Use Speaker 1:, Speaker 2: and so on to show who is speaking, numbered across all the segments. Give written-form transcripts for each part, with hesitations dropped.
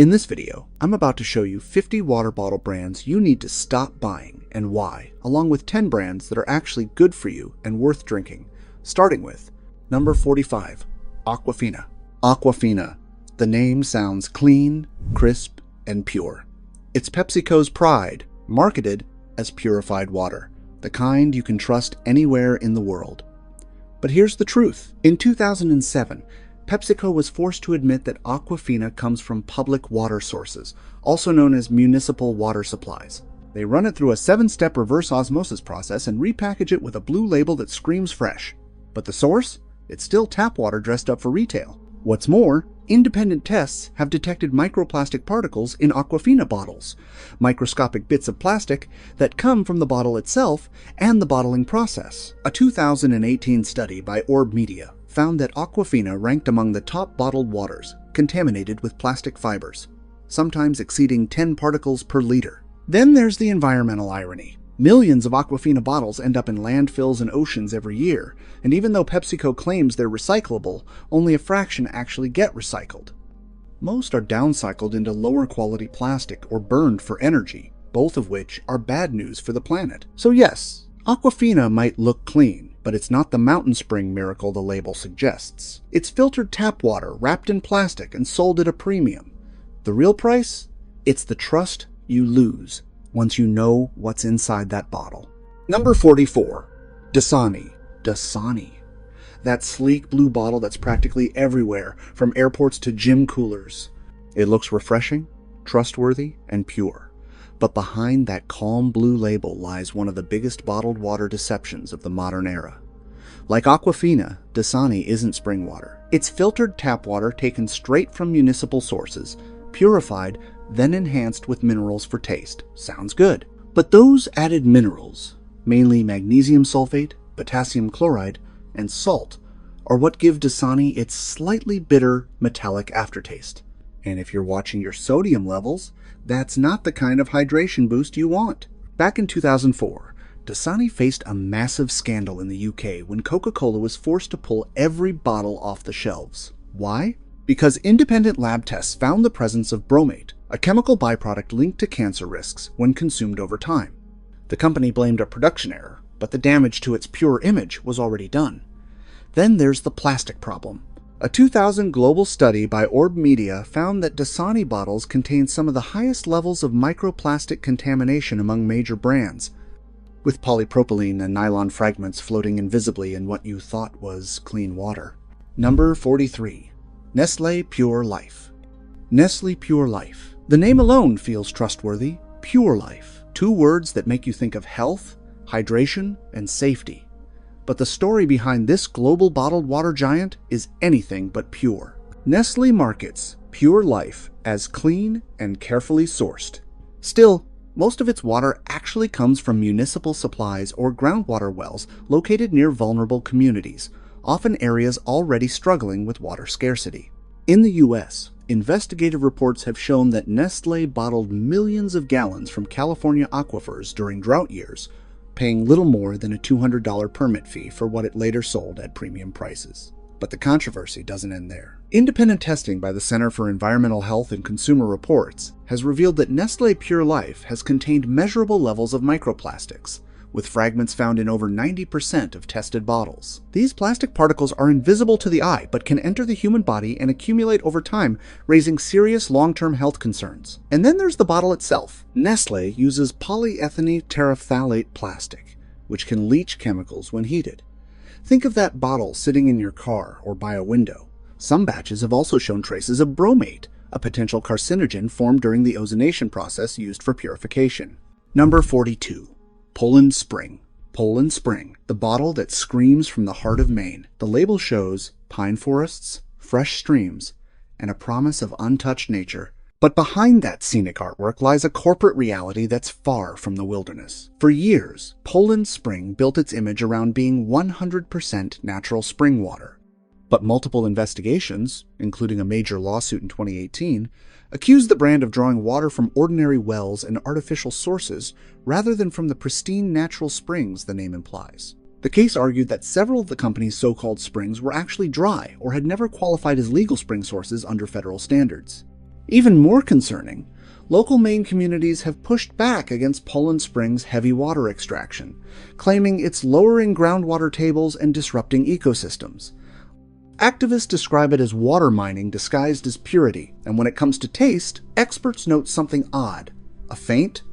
Speaker 1: In this video, I'm about to show you 50 water bottle brands you need to stop buying and why, along with 10 brands that are actually good for you and worth drinking, starting with number 45, Aquafina. Aquafina. The name sounds clean, crisp, and pure. It's PepsiCo's pride, marketed as purified water, the kind you can trust anywhere in the world. But here's the truth. In 2007, PepsiCo was forced to admit that Aquafina comes from public water sources, also known as municipal water supplies. They run it through a 7-step reverse osmosis process and repackage it with a blue label that screams fresh. But the source? It's still tap water dressed up for retail. What's more, independent tests have detected microplastic particles in Aquafina bottles, microscopic bits of plastic that come from the bottle itself and the bottling process. A 2018 study by Orb Media found that Aquafina ranked among the top bottled waters contaminated with plastic fibers, sometimes exceeding 10 particles per liter. Then there's the environmental irony. Millions of Aquafina bottles end up in landfills and oceans every year, and even though PepsiCo claims they're recyclable, only a fraction actually get recycled. Most are downcycled into lower quality plastic or burned for energy, both of which are bad news for the planet. So yes, Aquafina might look clean, but it's not the mountain spring miracle the label suggests. It's filtered tap water wrapped in plastic and sold at a premium. The real price? It's the trust you lose once you know what's inside that bottle. Number 44. Dasani. Dasani. That sleek blue bottle that's practically everywhere, from airports to gym coolers. It looks refreshing, trustworthy, and pure. But behind that calm blue label lies one of the biggest bottled water deceptions of the modern era. Like Aquafina, Dasani isn't spring water. It's filtered tap water taken straight from municipal sources, purified, then enhanced with minerals for taste. Sounds good. But those added minerals, mainly magnesium sulfate, potassium chloride, and salt, are what give Dasani its slightly bitter, metallic aftertaste. And if you're watching your sodium levels, that's not the kind of hydration boost you want. Back in 2004, Dasani faced a massive scandal in the UK when Coca-Cola was forced to pull every bottle off the shelves. Why? Because independent lab tests found the presence of bromate, a chemical byproduct linked to cancer risks when consumed over time. The company blamed a production error, but the damage to its pure image was already done. Then there's the plastic problem. A 2000 global study by Orb Media found that Dasani bottles contain some of the highest levels of microplastic contamination among major brands, with polypropylene and nylon fragments floating invisibly in what you thought was clean water. Number 43. Nestle Pure Life. Nestle Pure Life. The name alone feels trustworthy. Pure Life. 2 words that make you think of health, hydration, and safety. But the story behind this global bottled water giant is anything but pure. Nestle markets Pure Life as clean and carefully sourced. Still, most of its water actually comes from municipal supplies or groundwater wells located near vulnerable communities, often areas already struggling with water scarcity. In the US, investigative reports have shown that Nestle bottled millions of gallons from California aquifers during drought years, paying little more than a $200 permit fee for what it later sold at premium prices. But the controversy doesn't end there. Independent testing by the Center for Environmental Health and Consumer Reports has revealed that Nestle Pure Life has contained measurable levels of microplastics, with fragments found in over 90% of tested bottles. These plastic particles are invisible to the eye, but can enter the human body and accumulate over time, raising serious long-term health concerns. And then there's the bottle itself. Nestle uses polyethylene terephthalate plastic, which can leach chemicals when heated. Think of that bottle sitting in your car or by a window. Some batches have also shown traces of bromate, a potential carcinogen formed during the ozonation process used for purification. Number 42. Poland Spring. Poland Spring, the bottle that screams from the heart of Maine. The label shows pine forests, fresh streams, and a promise of untouched nature. But behind that scenic artwork lies a corporate reality that's far from the wilderness. For years, Poland Spring built its image around being 100% natural spring water. But multiple investigations, including a major lawsuit in 2018, accused the brand of drawing water from ordinary wells and artificial sources rather than from the pristine natural springs the name implies. The case argued that several of the company's so-called springs were actually dry or had never qualified as legal spring sources under federal standards. Even more concerning, local Maine communities have pushed back against Poland Spring's heavy water extraction, claiming it's lowering groundwater tables and disrupting ecosystems. Activists describe it as water mining disguised as purity, and when it comes to taste, experts note something odd. A faint,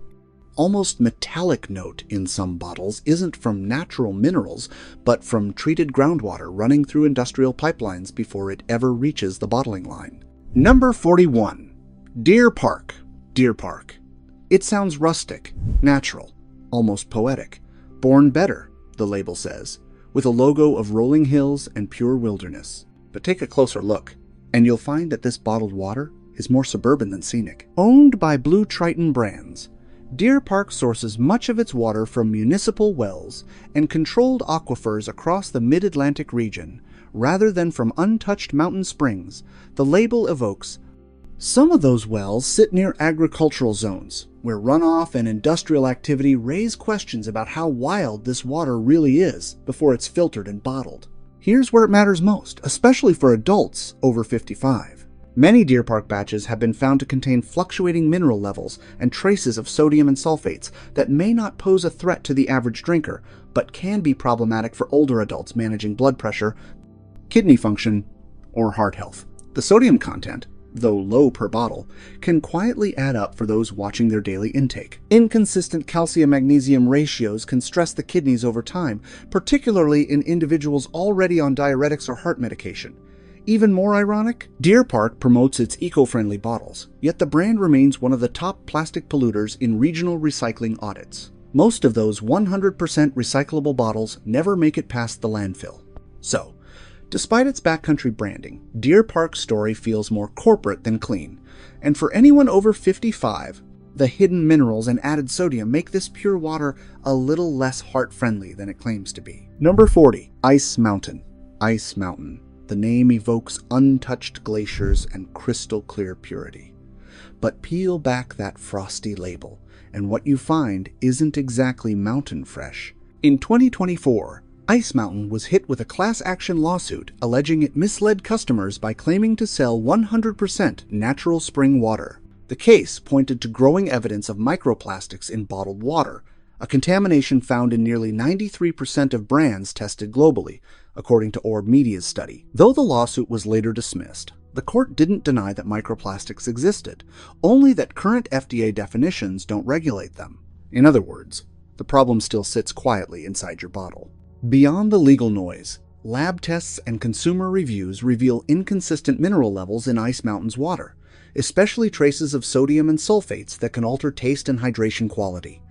Speaker 1: almost metallic note in some bottles isn't from natural minerals, but from treated groundwater running through industrial pipelines before it ever reaches the bottling line. Number 41. Deer Park. Deer Park. It sounds rustic, natural, almost poetic. Born better, the label says, with a logo of rolling hills and pure wilderness. But take a closer look, and you'll find that this bottled water is more suburban than scenic. Owned by Blue Triton Brands, Deer Park sources much of its water from municipal wells and controlled aquifers across the mid-Atlantic region, rather than from untouched mountain springs. The label evokes. Some of those wells sit near agricultural zones, where runoff and industrial activity raise questions about how wild this water really is before it's filtered and bottled. Here's where it matters most, especially for adults over 55. Many Deer Park batches have been found to contain fluctuating mineral levels and traces of sodium and sulfates that may not pose a threat to the average drinker, but can be problematic for older adults managing blood pressure, kidney function, or heart health. The sodium content, though low per bottle, can quietly add up for those watching their daily intake. Inconsistent calcium-magnesium ratios can stress the kidneys over time, particularly in individuals already on diuretics or heart medication. Even more ironic, Deer Park promotes its eco-friendly bottles, yet the brand remains one of the top plastic polluters in regional recycling audits. Most of those 100% recyclable bottles never make it past the landfill. So, despite its backcountry branding, Deer Park's story feels more corporate than clean. And for anyone over 55, the hidden minerals and added sodium make this pure water a little less heart-friendly than it claims to be. Number 40. Ice Mountain. Ice Mountain. The name evokes untouched glaciers and crystal clear purity. But peel back that frosty label, and what you find isn't exactly mountain fresh. In 2024, Ice Mountain was hit with a class action lawsuit alleging it misled customers by claiming to sell 100% natural spring water. The case pointed to growing evidence of microplastics in bottled water, a contamination found in nearly 93% of brands tested globally, according to Orb Media's study. Though the lawsuit was later dismissed, the court didn't deny that microplastics existed, only that current FDA definitions don't regulate them. In other words, the problem still sits quietly inside your bottle. Beyond the legal noise, lab tests and consumer reviews reveal inconsistent mineral levels in Ice Mountain's water, especially traces of sodium and sulfates that can alter taste and hydration quality.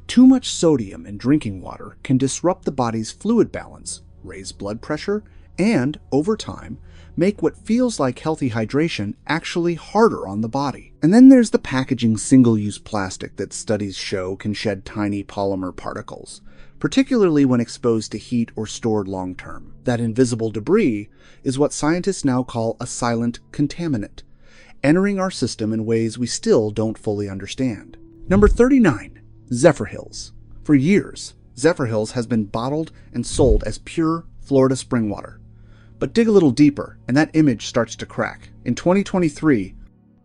Speaker 1: Too much sodium in drinking water can disrupt the body's fluid balance, raise blood pressure, and, over time, make what feels like healthy hydration actually harder on the body. And then there's the packaging single-use plastic that studies show can shed tiny polymer particles, particularly when exposed to heat or stored long-term. That invisible debris is what scientists now call a silent contaminant, entering our system in ways we still don't fully understand. Number 39. Zephyrhills. For years, Zephyrhills has been bottled and sold as pure Florida spring water. But dig a little deeper, and that image starts to crack. In 2023,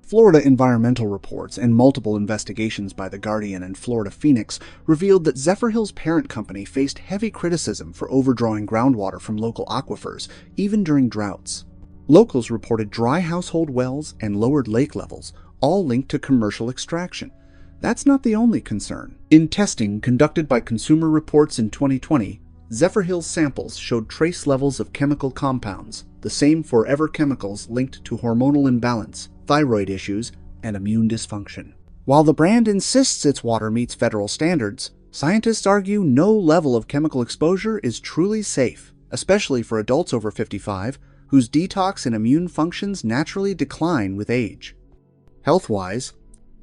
Speaker 1: Florida environmental reports and multiple investigations by The Guardian and Florida Phoenix revealed that Zephyrhills' parent company faced heavy criticism for overdrawing groundwater from local aquifers, even during droughts. Locals reported dry household wells and lowered lake levels, all linked to commercial extraction. That's not the only concern. In testing conducted by Consumer Reports in 2020, Zephyrhills samples showed trace levels of chemical compounds, the same forever chemicals linked to hormonal imbalance, thyroid issues, and immune dysfunction. While the brand insists its water meets federal standards, scientists argue no level of chemical exposure is truly safe, especially for adults over 55, whose detox and immune functions naturally decline with age. Health-wise,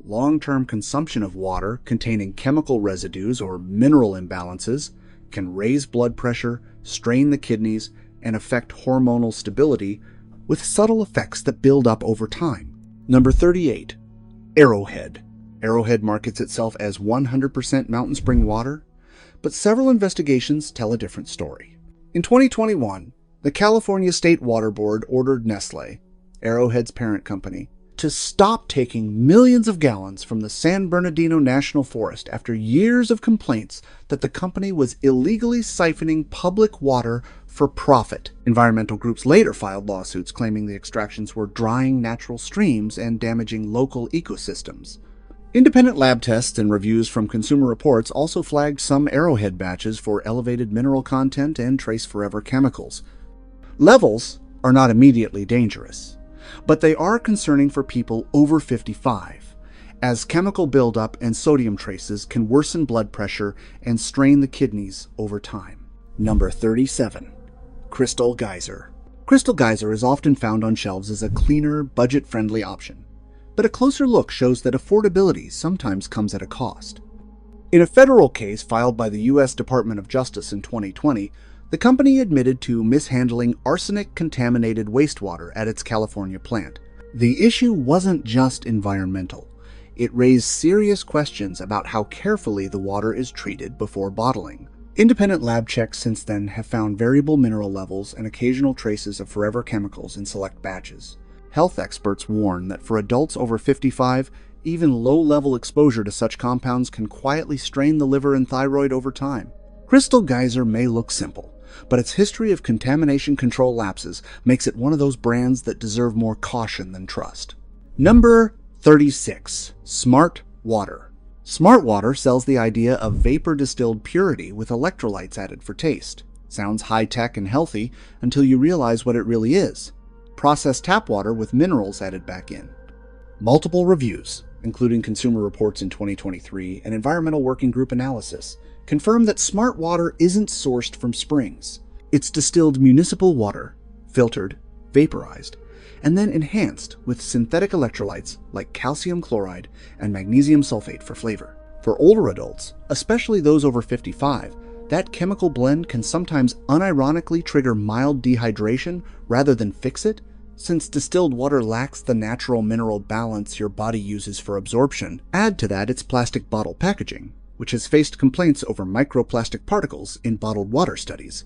Speaker 1: long-term consumption of water containing chemical residues or mineral imbalances can raise blood pressure, strain the kidneys, and affect hormonal stability with subtle effects that build up over time. Number 38. Arrowhead. Arrowhead markets itself as 100% mountain spring water, but several investigations tell a different story. In 2021, the California State Water Board ordered Nestle, Arrowhead's parent company, to stop taking millions of gallons from the San Bernardino National Forest after years of complaints that the company was illegally siphoning public water for profit. Environmental groups later filed lawsuits claiming the extractions were drying natural streams and damaging local ecosystems. Independent lab tests and reviews from Consumer Reports also flagged some Arrowhead batches for elevated mineral content and trace forever chemicals. Levels are not immediately dangerous, but they are concerning for people over 55, as chemical buildup and sodium traces can worsen blood pressure and strain the kidneys over time. Number 37. Crystal Geyser. Crystal Geyser is often found on shelves as a cleaner, budget-friendly option, but a closer look shows that affordability sometimes comes at a cost. In a federal case filed by the U.S. Department of Justice in 2020, the company admitted to mishandling arsenic-contaminated wastewater at its California plant. The issue wasn't just environmental. It raised serious questions about how carefully the water is treated before bottling. Independent lab checks since then have found variable mineral levels and occasional traces of forever chemicals in select batches. Health experts warn that for adults over 55, even low-level exposure to such compounds can quietly strain the liver and thyroid over time. Crystal Geyser may look simple, but its history of contamination control lapses makes it one of those brands that deserve more caution than trust. Number 36. Smartwater. Smartwater sells the idea of vapor-distilled purity with electrolytes added for taste. Sounds high-tech and healthy until you realize what it really is: processed tap water with minerals added back in. Multiple reviews, including Consumer Reports in 2023 and Environmental Working Group analysis, confirm that Smartwater isn't sourced from springs. It's distilled municipal water, filtered, vaporized, and then enhanced with synthetic electrolytes like calcium chloride and magnesium sulfate for flavor. For older adults, especially those over 55, that chemical blend can sometimes unironically trigger mild dehydration rather than fix it, since distilled water lacks the natural mineral balance your body uses for absorption. Add to that its plastic bottle packaging, which has faced complaints over microplastic particles in bottled water studies.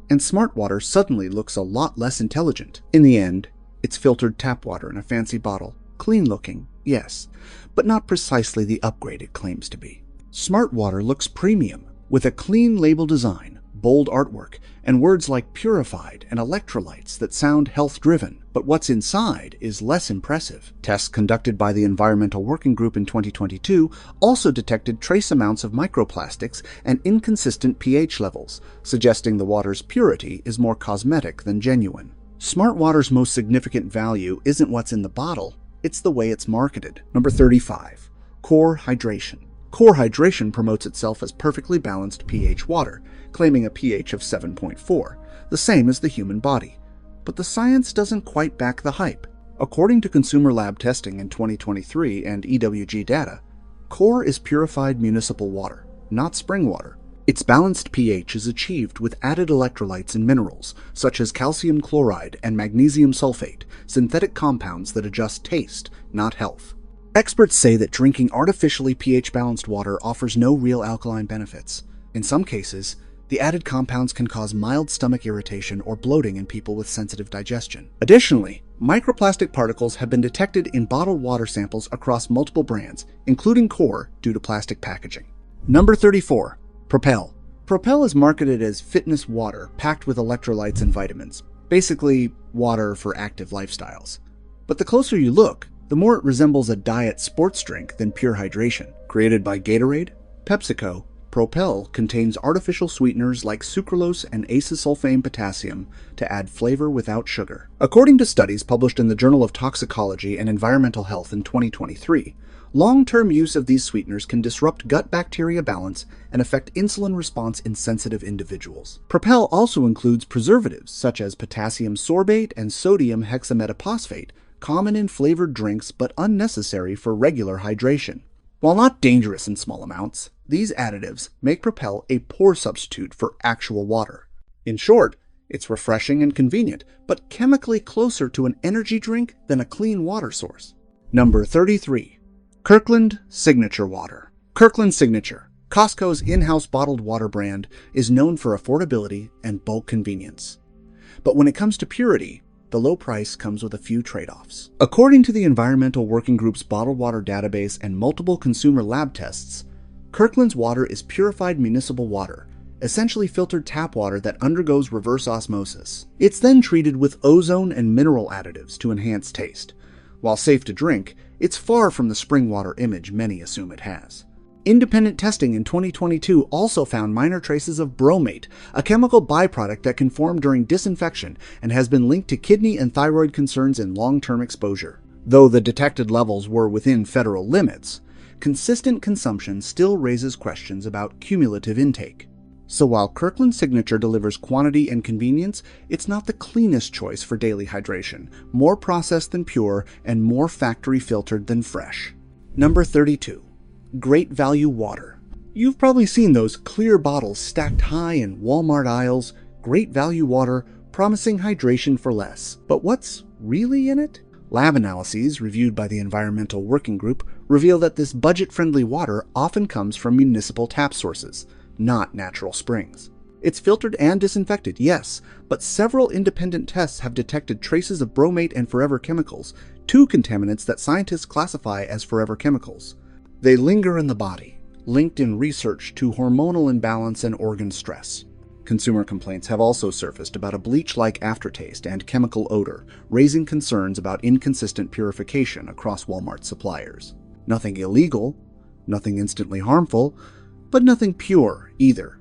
Speaker 1: And Smartwater suddenly looks a lot less intelligent. In the end, it's filtered tap water in a fancy bottle. Clean looking, yes, but not precisely the upgrade it claims to be. Smartwater looks premium, with a clean label design, bold artwork, and words like purified and electrolytes that sound health-driven, but what's inside is less impressive. Tests conducted by the Environmental Working Group in 2022 also detected trace amounts of microplastics and inconsistent pH levels, suggesting the water's purity is more cosmetic than genuine. Smartwater's most significant value isn't what's in the bottle, it's the way it's marketed. Number 35. Core Hydration. Core Hydration promotes itself as perfectly balanced pH water, claiming a pH of 7.4, the same as the human body. But the science doesn't quite back the hype. According to consumer lab testing in 2023 and EWG data, Core is purified municipal water, not spring water. Its balanced pH is achieved with added electrolytes and minerals, such as calcium chloride and magnesium sulfate, synthetic compounds that adjust taste, not health. Experts say that drinking artificially pH-balanced water offers no real alkaline benefits. In some cases, the added compounds can cause mild stomach irritation or bloating in people with sensitive digestion. Additionally, microplastic particles have been detected in bottled water samples across multiple brands, including Core, due to plastic packaging. Number 34. Propel. Propel is marketed as fitness water packed with electrolytes and vitamins, basically water for active lifestyles. But the closer you look, the more it resembles a diet sports drink than pure hydration. Created by Gatorade, PepsiCo, Propel contains artificial sweeteners like sucralose and acesulfame potassium to add flavor without sugar. According to studies published in the Journal of Toxicology and Environmental Health in 2023, long-term use of these sweeteners can disrupt gut bacteria balance and affect insulin response in sensitive individuals. Propel also includes preservatives such as potassium sorbate and sodium hexametaphosphate, common in flavored drinks but unnecessary for regular hydration. While not dangerous in small amounts, these additives make Propel a poor substitute for actual water. In short, it's refreshing and convenient, but chemically closer to an energy drink than a clean water source. Number 33. Kirkland Signature Water. Kirkland Signature, Costco's in-house bottled water brand, is known for affordability and bulk convenience. But when it comes to purity, the low price comes with a few trade-offs. According to the Environmental Working Group's bottled water database and multiple consumer lab tests, Kirkland's water is purified municipal water, essentially filtered tap water that undergoes reverse osmosis. It's then treated with ozone and mineral additives to enhance taste. While safe to drink, it's far from the spring water image many assume it has. Independent testing in 2022 also found minor traces of bromate, a chemical byproduct that can form during disinfection and has been linked to kidney and thyroid concerns in long-term exposure. Though the detected levels were within federal limits, consistent consumption still raises questions about cumulative intake. So while Kirkland Signature delivers quantity and convenience, it's not the cleanest choice for daily hydration, more processed than pure and more factory filtered than fresh. Number 32. Great Value Water. You've probably seen those clear bottles stacked high in Walmart aisles, Great Value Water, promising hydration for less. But what's really in it? Lab analyses reviewed by the Environmental Working Group reveal that this budget-friendly water often comes from municipal tap sources, not natural springs. It's filtered and disinfected, yes, but several independent tests have detected traces of bromate and forever chemicals, two contaminants that scientists classify as forever chemicals. They linger in the body, linked in research to hormonal imbalance and organ stress. Consumer complaints have also surfaced about a bleach-like aftertaste and chemical odor, raising concerns about inconsistent purification across Walmart suppliers. Nothing illegal, nothing instantly harmful, but nothing pure either.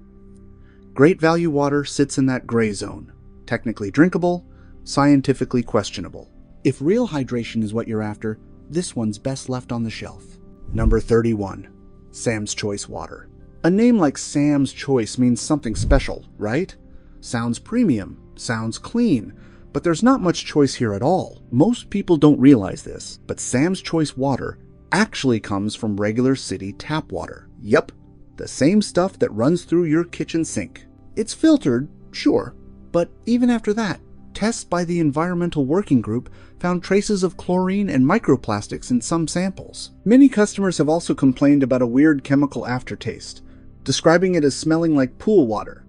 Speaker 1: Great Value Water sits in that gray zone, technically drinkable, scientifically questionable. If real hydration is what you're after, this one's best left on the shelf. Number 31. Sam's Choice Water. A name like Sam's Choice means something special, right? Sounds premium, sounds clean, but there's not much choice here at all. Most people don't realize this, but Sam's Choice Water actually comes from regular city tap water. Yep, the same stuff that runs through your kitchen sink. It's filtered, sure, but even after that, tests by the Environmental Working Group found traces of chlorine and microplastics in some samples. Many customers have also complained about a weird chemical aftertaste, describing it as smelling like pool water.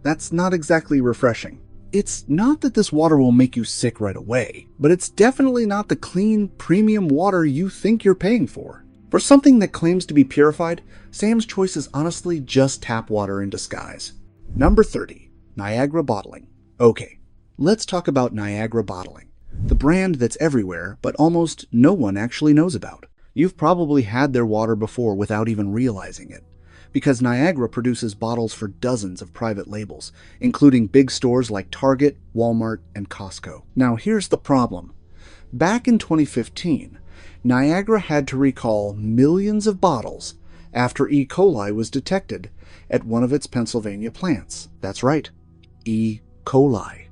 Speaker 1: That's not exactly refreshing. It's not that this water will make you sick right away, but it's definitely not the clean, premium water you think you're paying for. For something that claims to be purified, Sam's Choice is honestly just tap water in disguise. Number 30. Niagara Bottling. Okay, let's talk about Niagara Bottling, the brand that's everywhere but almost no one actually knows about. You've probably had their water before without even realizing it, because Niagara produces bottles for dozens of private labels, including big stores like Target, Walmart, and Costco. Now here's the problem. Back in 2015, Niagara had to recall millions of bottles after E. coli was detected at one of its Pennsylvania plants. That's right, E. coli.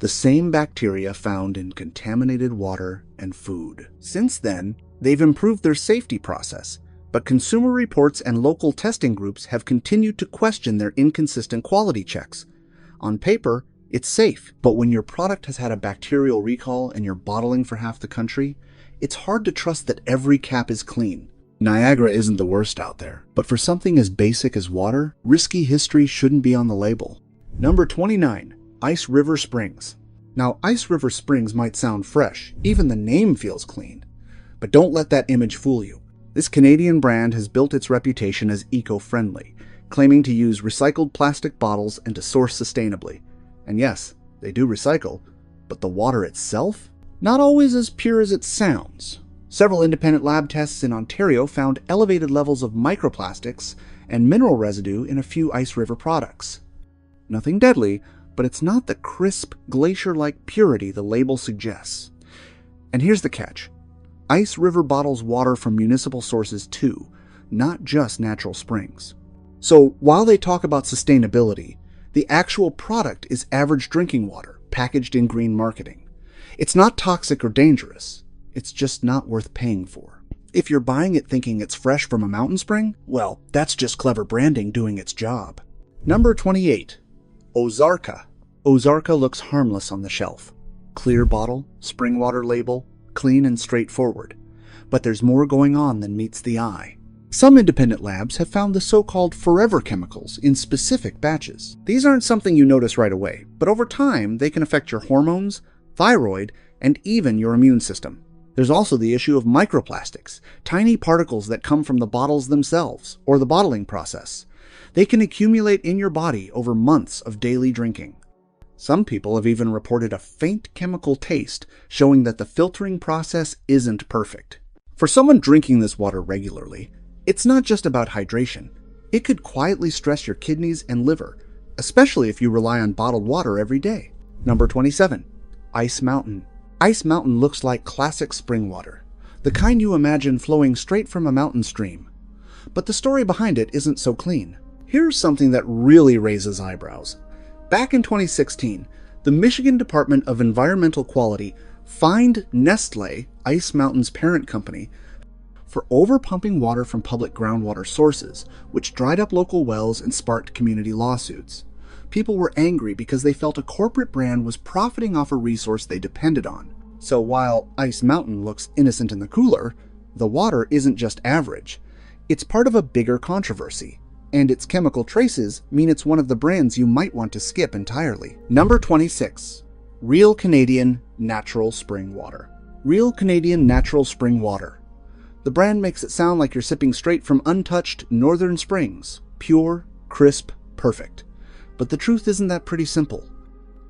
Speaker 1: The same bacteria found in contaminated water and food. Since then, they've improved their safety process, but consumer reports and local testing groups have continued to question their inconsistent quality checks. On paper, it's safe, but when your product has had a bacterial recall and you're bottling for half the country, it's hard to trust that every cap is clean. Niagara isn't the worst out there, but for something as basic as water, risky history shouldn't be on the label. Number 29. Ice River Springs. Now, Ice River Springs might sound fresh, even the name feels clean. But don't let that image fool you. This Canadian brand has built its reputation as eco-friendly, claiming to use recycled plastic bottles and to source sustainably. And yes, they do recycle, but the water itself? Not always as pure as it sounds. Several independent lab tests in Ontario found elevated levels of microplastics and mineral residue in a few Ice River products. Nothing deadly, but it's not the crisp, glacier-like purity the label suggests. And here's the catch. Ice River bottles water from municipal sources too, not just natural springs. So while they talk about sustainability, the actual product is average drinking water, packaged in green marketing. It's not toxic or dangerous. It's just not worth paying for. If you're buying it thinking it's fresh from a mountain spring, well, that's just clever branding doing its job. Number 28. Ozarka. Ozarka looks harmless on the shelf. Clear bottle, spring water label, clean and straightforward. But there's more going on than meets the eye. Some independent labs have found the so-called forever chemicals in specific batches. These aren't something you notice right away, but over time they can affect your hormones, thyroid, and even your immune system. There's also the issue of microplastics, tiny particles that come from the bottles themselves or the bottling process. They can accumulate in your body over months of daily drinking. Some people have even reported a faint chemical taste, showing that the filtering process isn't perfect. For someone drinking this water regularly, it's not just about hydration. It could quietly stress your kidneys and liver, especially if you rely on bottled water every day. Number 27. Ice Mountain. Ice Mountain looks like classic spring water, the kind you imagine flowing straight from a mountain stream. But the story behind it isn't so clean. Here's something that really raises eyebrows. Back in 2016, the Michigan Department of Environmental Quality fined Nestle, Ice Mountain's parent company, for overpumping water from public groundwater sources, which dried up local wells and sparked community lawsuits. People were angry because they felt a corporate brand was profiting off a resource they depended on. So while Ice Mountain looks innocent in the cooler, the water isn't just average. It's part of a bigger controversy, and its chemical traces mean it's one of the brands you might want to skip entirely. Number 26. Real Canadian Natural Spring Water. Real Canadian Natural Spring Water. The brand makes it sound like you're sipping straight from untouched northern springs. Pure, crisp, perfect. But the truth isn't that pretty simple.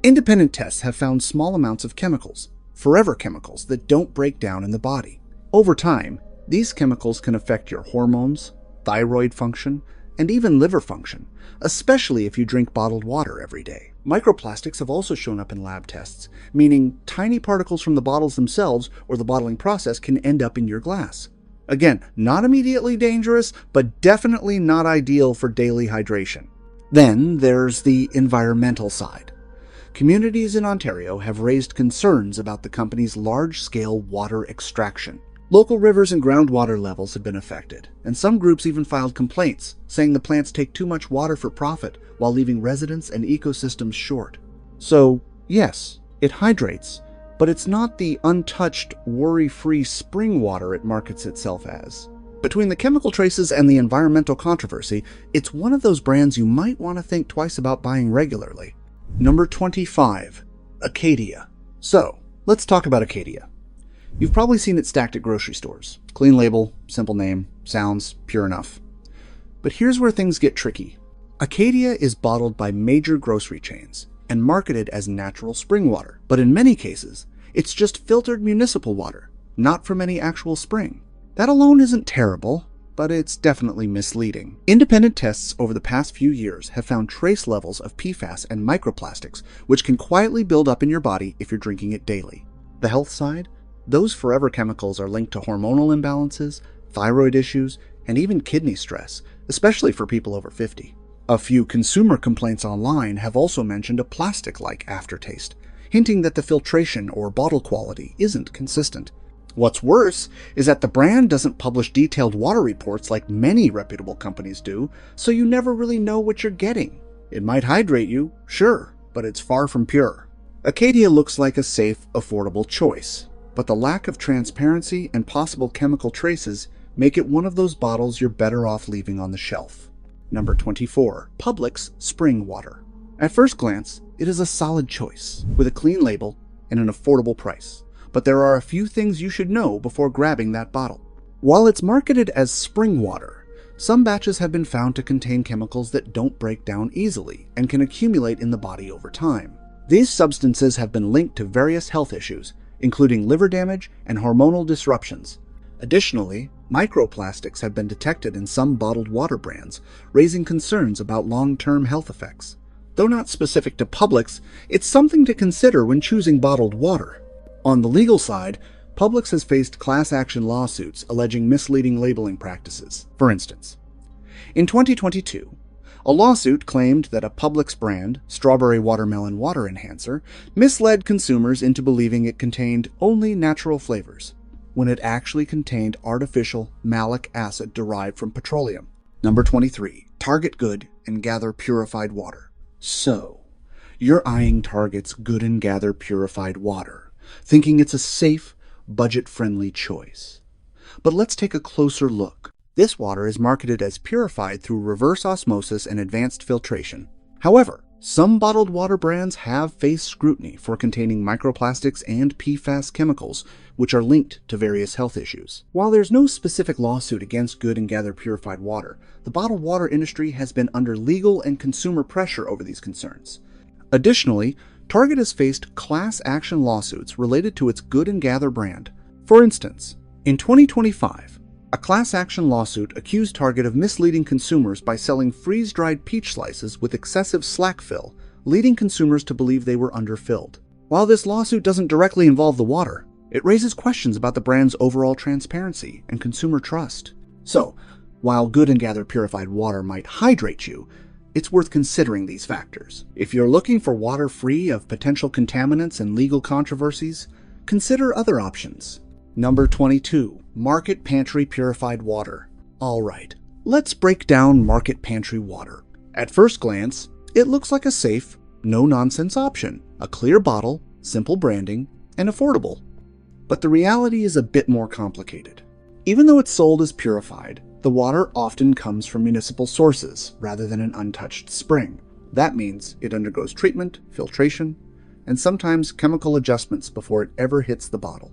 Speaker 1: Independent tests have found small amounts of chemicals, forever chemicals that don't break down in the body. Over time, these chemicals can affect your hormones, thyroid function, and even liver function, especially if you drink bottled water every day. Microplastics have also shown up in lab tests, meaning tiny particles from the bottles themselves or the bottling process can end up in your glass. Again, not immediately dangerous, but definitely not ideal for daily hydration. Then there's the environmental side. Communities in Ontario have raised concerns about the company's large-scale water extraction. Local rivers and groundwater levels have been affected, and some groups even filed complaints, saying the plants take too much water for profit while leaving residents and ecosystems short. So, yes, it hydrates, but it's not the untouched, worry-free spring water it markets itself as. Between the chemical traces and the environmental controversy, it's one of those brands you might want to think twice about buying regularly. Number 25. Acadia. So, let's talk about Acadia. You've probably seen it stacked at grocery stores. Clean label, simple name, sounds pure enough. But here's where things get tricky. Acadia is bottled by major grocery chains and marketed as natural spring water, but in many cases, it's just filtered municipal water, not from any actual spring. That alone isn't terrible, but it's definitely misleading. Independent tests over the past few years have found trace levels of PFAS and microplastics, which can quietly build up in your body if you're drinking it daily. The health side? Those forever chemicals are linked to hormonal imbalances, thyroid issues, and even kidney stress, especially for people over 50. A few consumer complaints online have also mentioned a plastic-like aftertaste, hinting that the filtration or bottle quality isn't consistent. What's worse is that the brand doesn't publish detailed water reports like many reputable companies do, so you never really know what you're getting. It might hydrate you, sure, but it's far from pure. Acadia looks like a safe, affordable choice, but the lack of transparency and possible chemical traces make it one of those bottles you're better off leaving on the shelf. Number 24. Publix Spring Water. At first glance, it is a solid choice, with a clean label and an affordable price. But there are a few things you should know before grabbing that bottle. While it's marketed as spring water, some batches have been found to contain chemicals that don't break down easily and can accumulate in the body over time. These substances have been linked to various health issues, including liver damage and hormonal disruptions. Additionally, microplastics have been detected in some bottled water brands, raising concerns about long-term health effects. Though not specific to Publix, it's something to consider when choosing bottled water. On the legal side, Publix has faced class action lawsuits alleging misleading labeling practices. For instance, in 2022, a lawsuit claimed that a Publix brand, Strawberry Watermelon Water Enhancer, misled consumers into believing it contained only natural flavors, when it actually contained artificial malic acid derived from petroleum. Number 23. Target Good and Gather Purified Water. So, you're eyeing Target's Good and Gather Purified Water, thinking it's a safe, budget-friendly choice. But let's take a closer look. This water is marketed as purified through reverse osmosis and advanced filtration. However, Some bottled water brands have faced scrutiny for containing microplastics and PFAS chemicals, which are linked to various health issues. While there's no specific lawsuit against Good and Gather purified water, the bottled water industry has been under legal and consumer pressure over these concerns. Additionally, Target has faced class action lawsuits related to its Good and Gather brand. For instance, in 2025, a class action lawsuit accused Target of misleading consumers by selling freeze-dried peach slices with excessive slack fill, leading consumers to believe they were underfilled. While this lawsuit doesn't directly involve the water, it raises questions about the brand's overall transparency and consumer trust. So, while Good and Gather purified water might hydrate you, it's worth considering these factors. If you're looking for water free of potential contaminants and legal controversies, consider other options. Number 22. Market Pantry Purified Water. Alright, let's break down Market Pantry Water. At first glance, it looks like a safe, no-nonsense option. A clear bottle, simple branding, and affordable. But the reality is a bit more complicated. Even though it's sold as purified, the water often comes from municipal sources rather than an untouched spring. That means it undergoes treatment, filtration, and sometimes chemical adjustments before it ever hits the bottle.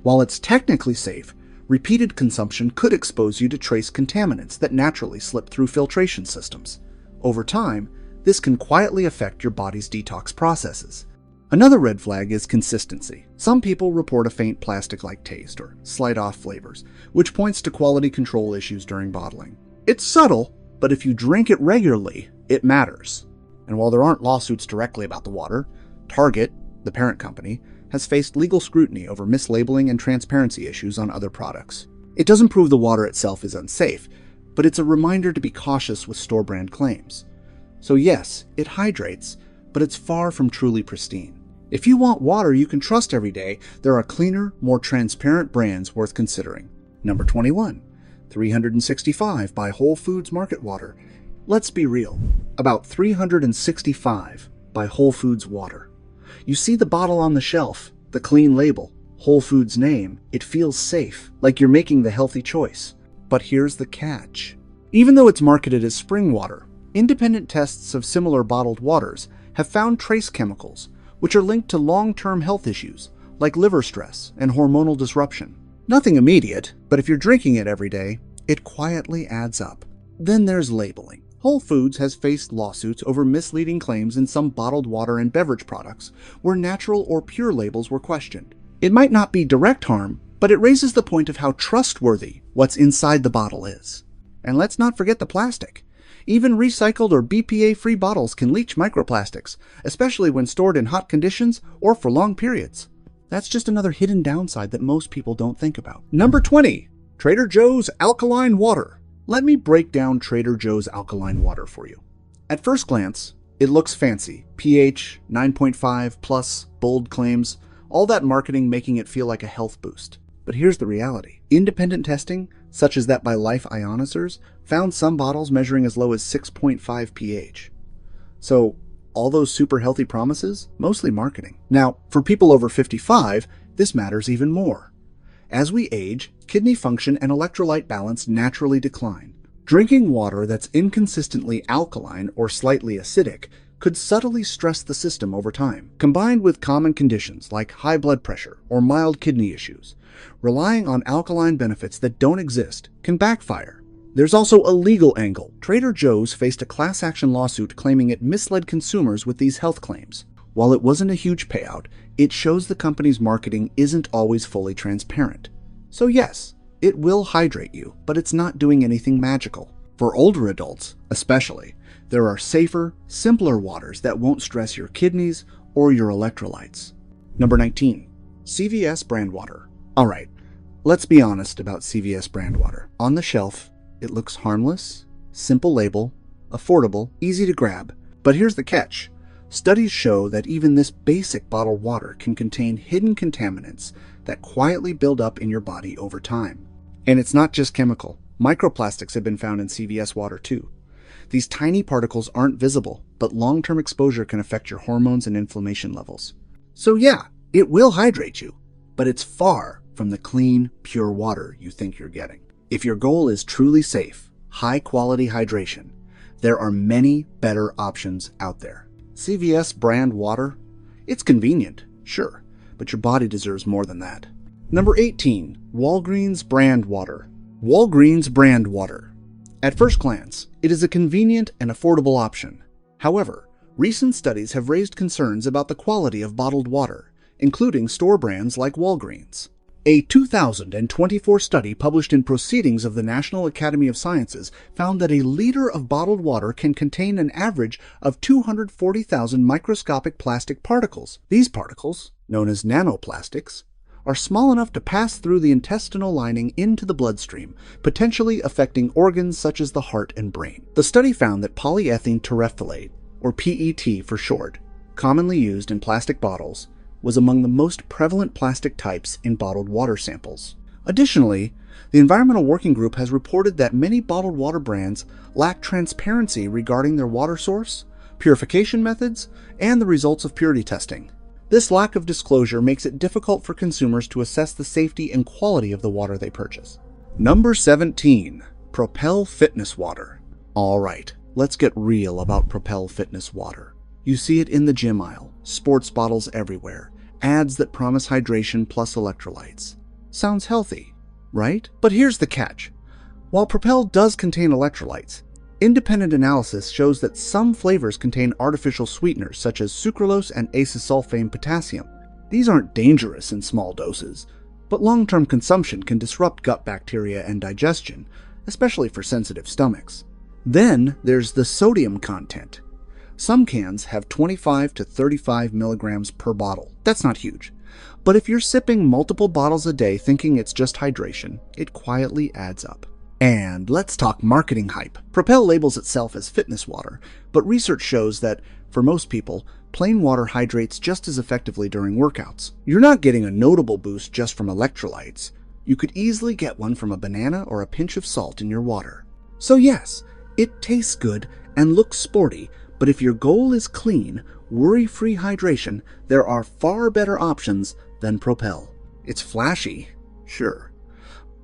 Speaker 1: While it's technically safe, repeated consumption could expose you to trace contaminants that naturally slip through filtration systems. Over time, this can quietly affect your body's detox processes. Another red flag is consistency. Some people report a faint plastic-like taste or slight off flavors, which points to quality control issues during bottling. It's subtle, but if you drink it regularly, it matters. And while there aren't lawsuits directly about the water, Target, the parent company, has faced legal scrutiny over mislabeling and transparency issues on other products. It doesn't prove the water itself is unsafe, but it's a reminder to be cautious with store brand claims. So yes, it hydrates, but it's far from truly pristine. If you want water you can trust every day, there are cleaner, more transparent brands worth considering. Number 21. 365 by Whole Foods Market Water. Let's be real, about 365 by Whole Foods Water. You see the bottle on the shelf, the clean label, Whole Foods name, it feels safe, like you're making the healthy choice. But here's the catch. Even though it's marketed as spring water, independent tests of similar bottled waters have found trace chemicals, which are linked to long-term health issues, like liver stress and hormonal disruption. Nothing immediate, but if you're drinking it every day, it quietly adds up. Then there's labeling. Whole Foods has faced lawsuits over misleading claims in some bottled water and beverage products where natural or pure labels were questioned. It might not be direct harm, but it raises the point of how trustworthy what's inside the bottle is. And let's not forget the plastic. Even recycled or BPA-free bottles can leach microplastics, especially when stored in hot conditions or for long periods. That's just another hidden downside that most people don't think about. Number 20. Trader Joe's Alkaline Water. Let me break down Trader Joe's Alkaline Water for you. At first glance, it looks fancy. pH 9.5 plus, bold claims, all that marketing making it feel like a health boost. But here's the reality. Independent testing, such as that by Life Ionizers, found some bottles measuring as low as 6.5 pH. So, all those super healthy promises? Mostly marketing. Now, for people over 55, this matters even more. As we age, kidney function and electrolyte balance naturally decline. Drinking water that's inconsistently alkaline or slightly acidic could subtly stress the system over time. Combined with common conditions like high blood pressure or mild kidney issues, relying on alkaline benefits that don't exist can backfire. There's also a legal angle. Trader Joe's faced a class action lawsuit claiming it misled consumers with these health claims. While it wasn't a huge payout, it shows the company's marketing isn't always fully transparent. So yes, it will hydrate you, but it's not doing anything magical. For older adults, especially, there are safer, simpler waters that won't stress your kidneys or your electrolytes. Number 19. CVS brand water. Alright, let's be honest about CVS brand water. On the shelf, it looks harmless, simple label, affordable, easy to grab. But here's the catch. Studies show that even this basic bottled water can contain hidden contaminants that quietly build up in your body over time. And it's not just chemical. Microplastics have been found in CVS water too. These tiny particles aren't visible, but long-term exposure can affect your hormones and inflammation levels. So yeah, it will hydrate you, but it's far from the clean, pure water you think you're getting. If your goal is truly safe, high-quality hydration, there are many better options out there. CVS brand water? It's convenient, sure, but your body deserves more than that. Number 18. Walgreens brand water. Walgreens brand water. At first glance, it is a convenient and affordable option. However, recent studies have raised concerns about the quality of bottled water, including store brands like Walgreens. A 2024 study published in Proceedings of the National Academy of Sciences found that a liter of bottled water can contain an average of 240,000 microscopic plastic particles. These particles, known as nanoplastics, are small enough to pass through the intestinal lining into the bloodstream, potentially affecting organs such as the heart and brain. The study found that polyethylene terephthalate, or PET for short, commonly used in plastic bottles, was among the most prevalent plastic types in bottled water samples. Additionally, the Environmental Working Group has reported that many bottled water brands lack transparency regarding their water source, purification methods, and the results of purity testing. This lack of disclosure makes it difficult for consumers to assess the safety and quality of the water they purchase. Number 17. Propel Fitness Water. Alright, let's get real about Propel Fitness Water. You see it in the gym aisle, sports bottles everywhere, ads that promise hydration plus electrolytes. Sounds healthy, right? But here's the catch. While Propel does contain electrolytes, independent analysis shows that some flavors contain artificial sweeteners such as sucralose and acesulfame potassium. These aren't dangerous in small doses, but long-term consumption can disrupt gut bacteria and digestion, especially for sensitive stomachs. Then there's the sodium content. Some cans have 25 to 35 milligrams per bottle. That's not huge. But if you're sipping multiple bottles a day thinking it's just hydration, it quietly adds up. And let's talk marketing hype. Propel labels itself as fitness water, but research shows that, for most people, plain water hydrates just as effectively during workouts. You're not getting a notable boost just from electrolytes. You could easily get one from a banana or a pinch of salt in your water. So yes, it tastes good and looks sporty, but if your goal is clean, worry-free hydration, there are far better options than Propel. It's flashy, sure,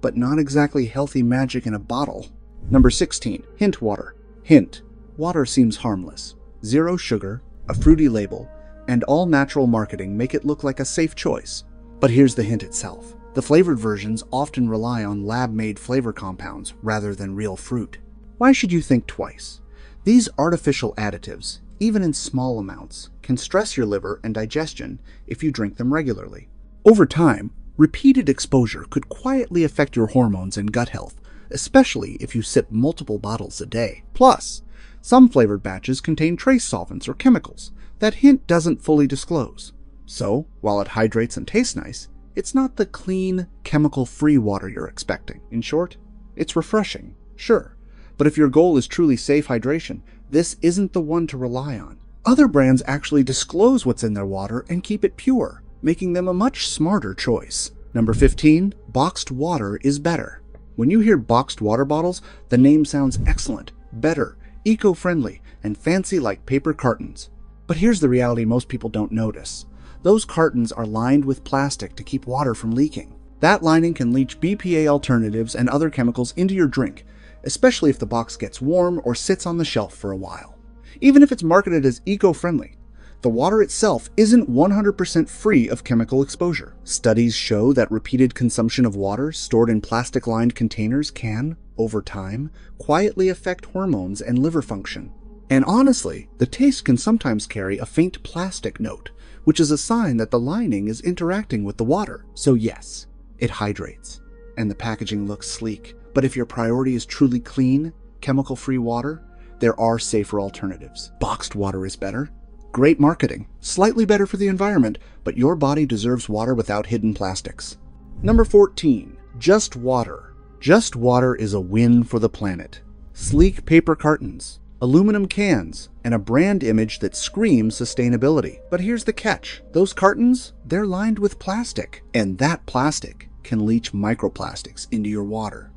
Speaker 1: but not exactly healthy magic in a bottle. Number 16. Hint water. Hint. Water seems harmless. Zero sugar, a fruity label, and all-natural marketing make it look like a safe choice. But here's the hint itself. The flavored versions often rely on lab-made flavor compounds rather than real fruit. Why should you think twice? These artificial additives, even in small amounts, can stress your liver and digestion if you drink them regularly. Over time, repeated exposure could quietly affect your hormones and gut health, especially if you sip multiple bottles a day. Plus, some flavored batches contain trace solvents or chemicals that hint doesn't fully disclose. So, while it hydrates and tastes nice, it's not the clean, chemical-free water you're expecting. In short, it's refreshing, sure, but if your goal is truly safe hydration, this isn't the one to rely on. Other brands actually disclose what's in their water and keep it pure, making them a much smarter choice. Number 15. Boxed water is better. When you hear boxed water bottles, the name sounds excellent, better, eco-friendly, and fancy like paper cartons. But here's the reality most people don't notice. Those cartons are lined with plastic to keep water from leaking. That lining can leach BPA alternatives and other chemicals into your drink, especially if the box gets warm or sits on the shelf for a while. Even if it's marketed as eco-friendly, the water itself isn't 100% free of chemical exposure. Studies show that repeated consumption of water stored in plastic-lined containers can, over time, quietly affect hormones and liver function. And honestly, the taste can sometimes carry a faint plastic note, which is a sign that the lining is interacting with the water. So yes, it hydrates, and the packaging looks sleek. But if your priority is truly clean, chemical-free water, there are safer alternatives. Boxed water is better. Great marketing. Slightly better for the environment, but your body deserves water without hidden plastics. Number 14. Just Water. Just Water is a win for the planet. Sleek paper cartons, aluminum cans, and a brand image that screams sustainability. But here's the catch. Those cartons, they're lined with plastic, and that plastic can leach microplastics into your water.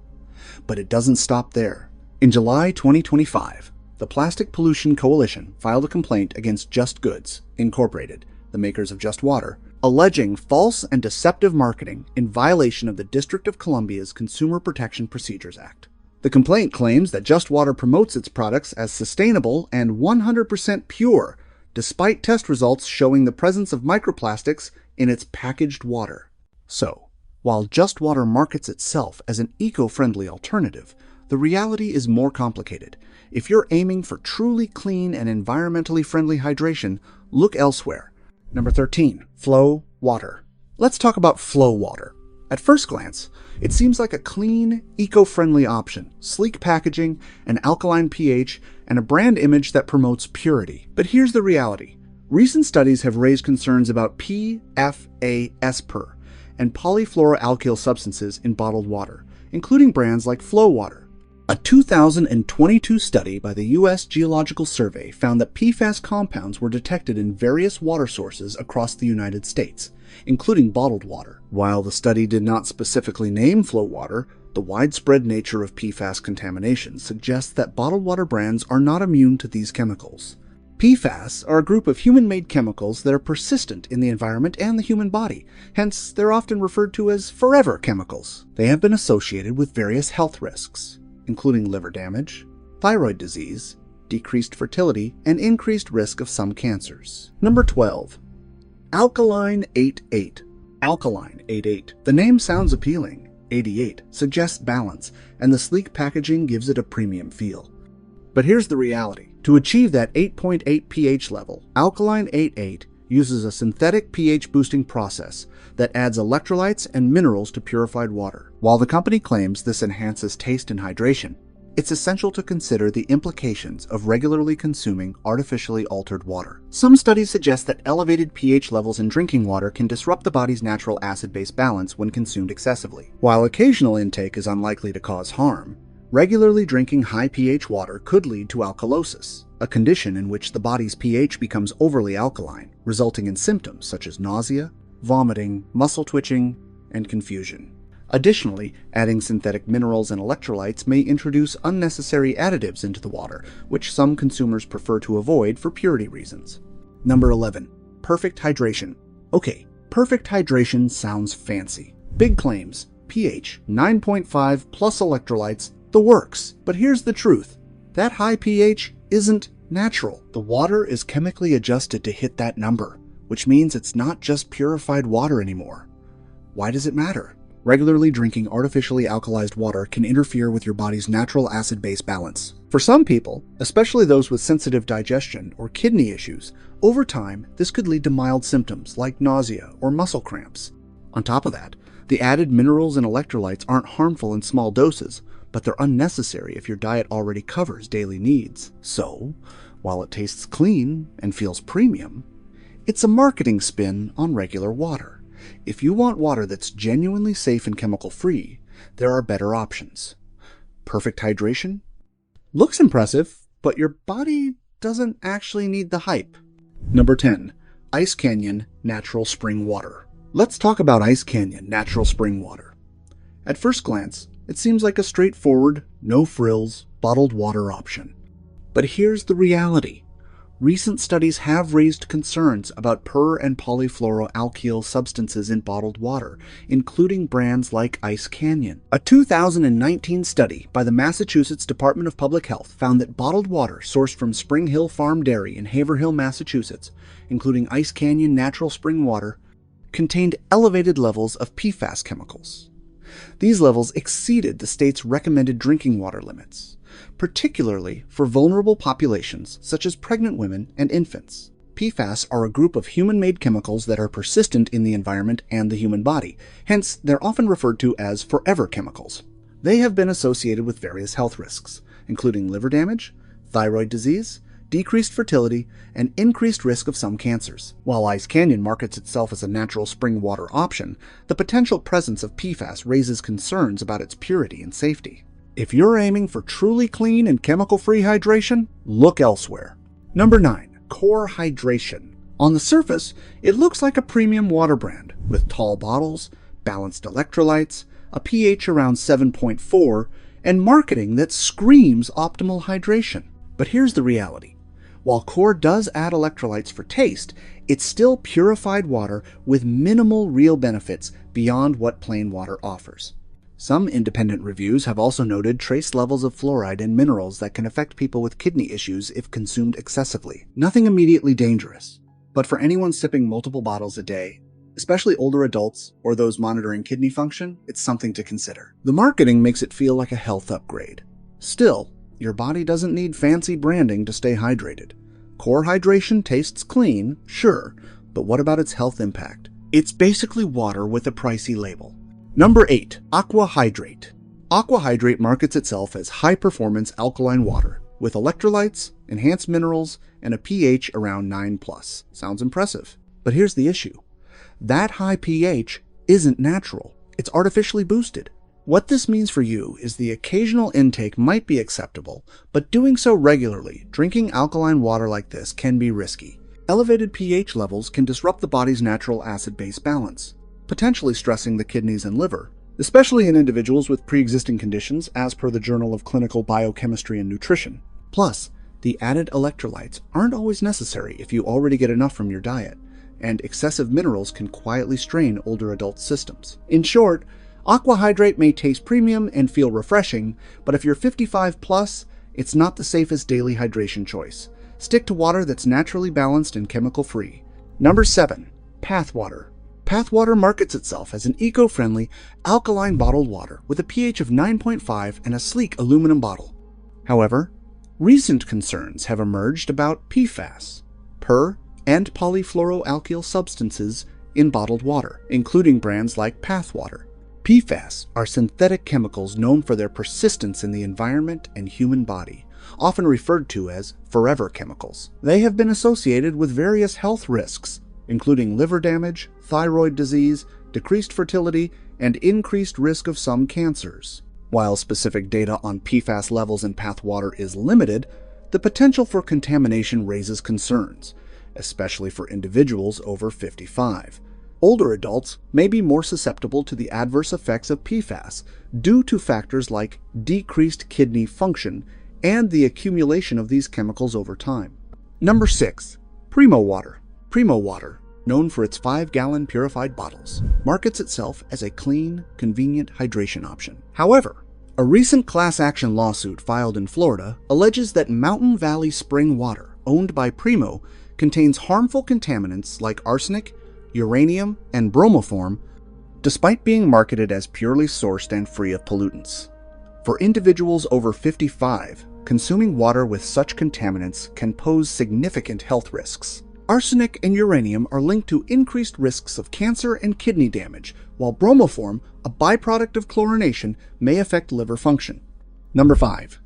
Speaker 1: But it doesn't stop there. In July 2025, the Plastic Pollution Coalition filed a complaint against Just Goods, Incorporated, the makers of Just Water, alleging false and deceptive marketing in violation of the District of Columbia's Consumer Protection Procedures Act. The complaint claims that Just Water promotes its products as sustainable and 100% pure, despite test results showing the presence of microplastics in its packaged water. So, while Just Water markets itself as an eco-friendly alternative, the reality is more complicated. If you're aiming for truly clean and environmentally friendly hydration, look elsewhere. Number 13. Flow Water. Let's talk about Flow Water. At first glance, it seems like a clean, eco-friendly option, sleek packaging, an alkaline pH, and a brand image that promotes purity. But here's the reality. Recent studies have raised concerns about PFAS and polyfluoroalkyl substances in bottled water, including brands like Flow Water. A 2022 study by the U.S. Geological Survey found that PFAS compounds were detected in various water sources across the United States, including bottled water. While the study did not specifically name Flow Water, the widespread nature of PFAS contamination suggests that bottled water brands are not immune to these chemicals. PFAS are a group of human-made chemicals that are persistent in the environment and the human body, hence they're often referred to as forever chemicals. They have been associated with various health risks, including liver damage, thyroid disease, decreased fertility, and increased risk of some cancers. Number 12. Alkaline 88. Alkaline 88. The name sounds appealing. 88 suggests balance, and the sleek packaging gives it a premium feel. But here's the reality. To achieve that 8.8 pH level, Alkaline 88 uses a synthetic pH boosting process that adds electrolytes and minerals to purified water. While the company claims this enhances taste and hydration, it's essential to consider the implications of regularly consuming artificially altered water. Some studies suggest that elevated pH levels in drinking water can disrupt the body's natural acid-base balance when consumed excessively. While occasional intake is unlikely to cause harm, regularly drinking high pH water could lead to alkalosis, a condition in which the body's pH becomes overly alkaline, resulting in symptoms such as nausea, vomiting, muscle twitching, and confusion. Additionally, adding synthetic minerals and electrolytes may introduce unnecessary additives into the water, which some consumers prefer to avoid for purity reasons. Number 11. Perfect hydration. Okay, perfect hydration sounds fancy. Big claims, pH 9.5 plus electrolytes, the works. But here's the truth. That high pH isn't natural. The water is chemically adjusted to hit that number, which means it's not just purified water anymore. Why does it matter? Regularly drinking artificially alkalized water can interfere with your body's natural acid-base balance. For some people, especially those with sensitive digestion or kidney issues, over time, this could lead to mild symptoms like nausea or muscle cramps. On top of that, the added minerals and electrolytes aren't harmful in small doses, but they're unnecessary if your diet already covers daily needs. So, while it tastes clean and feels premium, it's a marketing spin on regular water. If you want water that's genuinely safe and chemical-free, there are better options. Perfect hydration? Looks impressive, but your body doesn't actually need the hype. Number 10. Ice Canyon Natural Spring Water. Let's talk about Ice Canyon Natural Spring Water. At first glance, it seems like a straightforward, no-frills, bottled water option. But here's the reality. Recent studies have raised concerns about per- and polyfluoroalkyl substances in bottled water, including brands like Ice Canyon. A 2019 study by the Massachusetts Department of Public Health found that bottled water sourced from Spring Hill Farm Dairy in Haverhill, Massachusetts, including Ice Canyon Natural Spring Water, contained elevated levels of PFAS chemicals. These levels exceeded the state's recommended drinking water limits, particularly for vulnerable populations such as pregnant women and infants. PFAS are a group of human-made chemicals that are persistent in the environment and the human body, hence they're often referred to as forever chemicals. They have been associated with various health risks, including liver damage, thyroid disease, decreased fertility, and increased risk of some cancers. While Ice Canyon markets itself as a natural spring water option, the potential presence of PFAS raises concerns about its purity and safety. If you're aiming for truly clean and chemical-free hydration, look elsewhere. Number 9. Core Hydration. On the surface, it looks like a premium water brand, with tall bottles, balanced electrolytes, a pH around 7.4, and marketing that screams optimal hydration. But here's the reality. While Core does add electrolytes for taste, it's still purified water with minimal real benefits beyond what plain water offers. Some independent reviews have also noted trace levels of fluoride and minerals that can affect people with kidney issues if consumed excessively. Nothing immediately dangerous, but for anyone sipping multiple bottles a day, especially older adults or those monitoring kidney function, it's something to consider. The marketing makes it feel like a health upgrade. Still, your body doesn't need fancy branding to stay hydrated. Core hydration tastes clean, sure, but what about its health impact? It's basically water with a pricey label. Number 8. Aqua Hydrate. Aqua Hydrate markets itself as high-performance alkaline water with electrolytes, enhanced minerals, and a pH around 9+. Sounds impressive. But here's the issue. That high pH isn't natural. It's artificially boosted. What this means for you is the occasional intake might be acceptable, but doing so regularly, drinking alkaline water like this, can be risky. Elevated pH levels can disrupt the body's natural acid-base balance, potentially stressing the kidneys and liver, especially in individuals with pre-existing conditions as per the Journal of Clinical Biochemistry and Nutrition. Plus, the added electrolytes aren't always necessary if you already get enough from your diet, and excessive minerals can quietly strain older adult systems. In short, Aqua Hydrate may taste premium and feel refreshing, but if you're 55+, it's not the safest daily hydration choice. Stick to water that's naturally balanced and chemical-free. Number 7. Path Water. Path Water markets itself as an eco-friendly, alkaline bottled water with a pH of 9.5 and a sleek aluminum bottle. However, recent concerns have emerged about PFAS, per- and polyfluoroalkyl substances in bottled water, including brands like Path Water. PFAS are synthetic chemicals known for their persistence in the environment and human body, often referred to as forever chemicals. They have been associated with various health risks, including liver damage, thyroid disease, decreased fertility, and increased risk of some cancers. While specific data on PFAS levels in Path Water is limited, the potential for contamination raises concerns, especially for individuals over 55. Older adults may be more susceptible to the adverse effects of PFAS due to factors like decreased kidney function and the accumulation of these chemicals over time. Number 6. Primo Water. Primo Water, known for its 5-gallon purified bottles, markets itself as a clean, convenient hydration option. However, a recent class action lawsuit filed in Florida alleges that Mountain Valley Spring Water, owned by Primo, contains harmful contaminants like arsenic, uranium, and bromoform, despite being marketed as purely sourced and free of pollutants. For individuals over 55, consuming water with such contaminants can pose significant health risks. Arsenic and uranium are linked to increased risks of cancer and kidney damage, while bromoform, a byproduct of chlorination, may affect liver function. Number 5.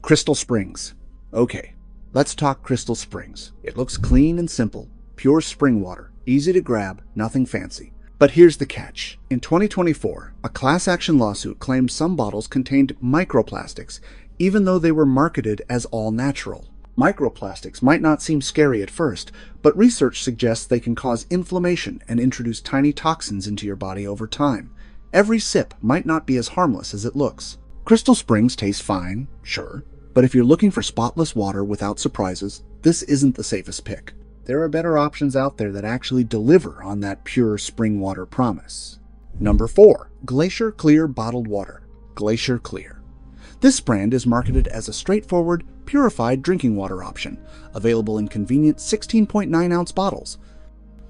Speaker 1: Crystal Springs. Okay, let's talk Crystal Springs. It looks clean and simple, pure spring water, easy to grab, nothing fancy. But here's the catch. In 2024, a class action lawsuit claimed some bottles contained microplastics, even though they were marketed as all natural. Microplastics might not seem scary at first, but research suggests they can cause inflammation and introduce tiny toxins into your body over time. Every sip might not be as harmless as it looks. Crystal Springs tastes fine, sure, but if you're looking for spotless water without surprises, this isn't the safest pick. There are better options out there that actually deliver on that pure spring water promise. Number 4. Glacier Clear Bottled Water. Glacier Clear. This brand is marketed as a straightforward, purified drinking water option, available in convenient 16.9-ounce bottles.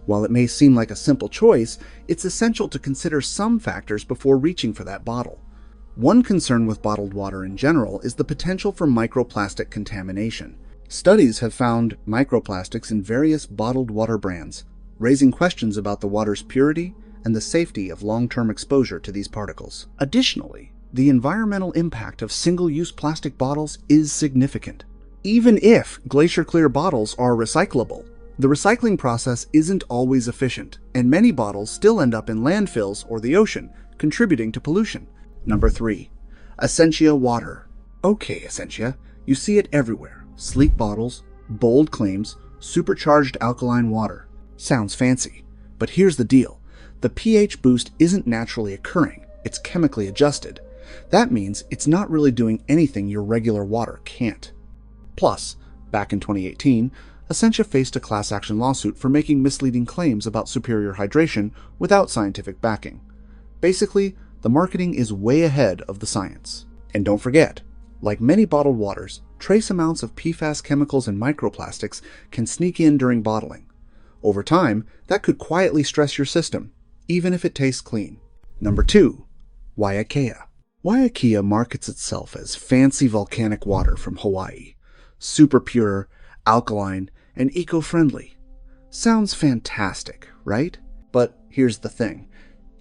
Speaker 1: While it may seem like a simple choice, it's essential to consider some factors before reaching for that bottle. One concern with bottled water in general is the potential for microplastic contamination. Studies have found microplastics in various bottled water brands, raising questions about the water's purity and the safety of long-term exposure to these particles. Additionally, the environmental impact of single-use plastic bottles is significant. Even if Glacier Clear bottles are recyclable, the recycling process isn't always efficient, and many bottles still end up in landfills or the ocean, contributing to pollution. Number 3. Essentia Water. Okay, Essentia, you see it everywhere. Sleek bottles, bold claims, supercharged alkaline water. Sounds fancy, but here's the deal. The pH boost isn't naturally occurring, it's chemically adjusted. That means it's not really doing anything your regular water can't. Plus, back in 2018, Essentia faced a class action lawsuit for making misleading claims about superior hydration without scientific backing. Basically, The marketing is way ahead of the science. And don't forget, like many bottled waters, trace amounts of PFAS chemicals and microplastics can sneak in during bottling. Over time, that could quietly stress your system, even if it tastes clean. Number 2. Wakaya. Wakaya markets itself as fancy volcanic water from Hawaii. Super pure, alkaline, and eco-friendly. Sounds fantastic, right? But here's the thing.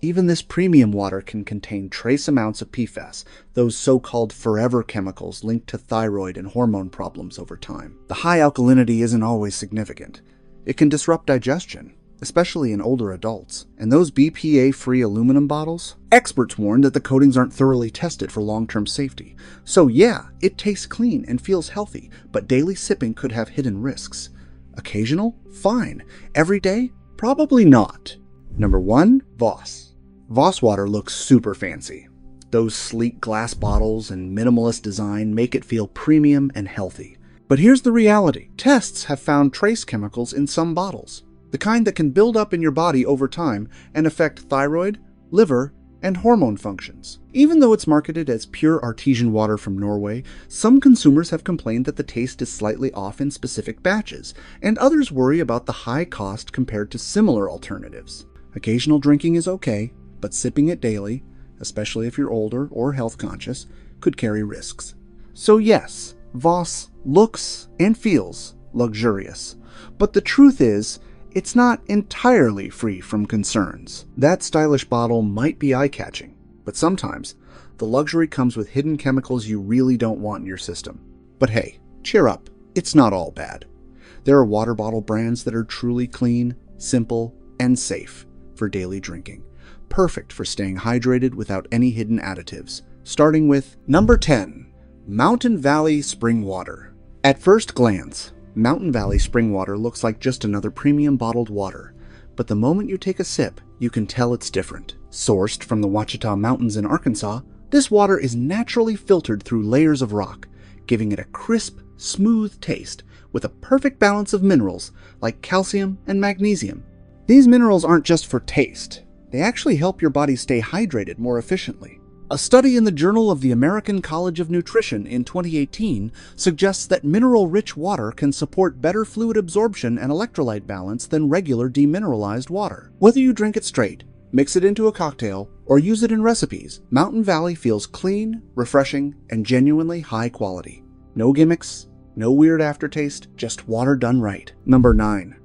Speaker 1: Even this premium water can contain trace amounts of PFAS, those so-called forever chemicals linked to thyroid and hormone problems over time. The high alkalinity isn't always significant. It can disrupt digestion, especially in older adults. And those BPA-free aluminum bottles? Experts warn that the coatings aren't thoroughly tested for long-term safety. So yeah, it tastes clean and feels healthy, but daily sipping could have hidden risks. Occasional? Fine. Every day? Probably not. Number 1. Voss. Voss Water looks super fancy. Those sleek glass bottles and minimalist design make it feel premium and healthy. But here's the reality. Tests have found trace chemicals in some bottles, the kind that can build up in your body over time and affect thyroid, liver, and hormone functions. Even though it's marketed as pure artesian water from Norway, some consumers have complained that the taste is slightly off in specific batches, and others worry about the high cost compared to similar alternatives. Occasional drinking is okay, but sipping it daily, especially if you're older or health conscious, could carry risks. So yes, Voss looks and feels luxurious, but the truth is, it's not entirely free from concerns. That stylish bottle might be eye-catching, but sometimes the luxury comes with hidden chemicals you really don't want in your system. But hey, cheer up, it's not all bad. There are water bottle brands that are truly clean, simple, and safe for daily drinking. Perfect for staying hydrated without any hidden additives. Starting with number 10, Mountain Valley Spring Water. At first glance, Mountain Valley Spring Water looks like just another premium bottled water, but the moment you take a sip, you can tell it's different. Sourced from the Ouachita Mountains in Arkansas, this water is naturally filtered through layers of rock, giving it a crisp, smooth taste with a perfect balance of minerals like calcium and magnesium. These minerals aren't just for taste. They actually help your body stay hydrated more efficiently. A study in the Journal of the American College of Nutrition in 2018 suggests that mineral-rich water can support better fluid absorption and electrolyte balance than regular demineralized water. Whether you drink it straight, mix it into a cocktail, or use it in recipes, Mountain Valley feels clean, refreshing, and genuinely high quality. No gimmicks, no weird aftertaste, just water done right. Number 9.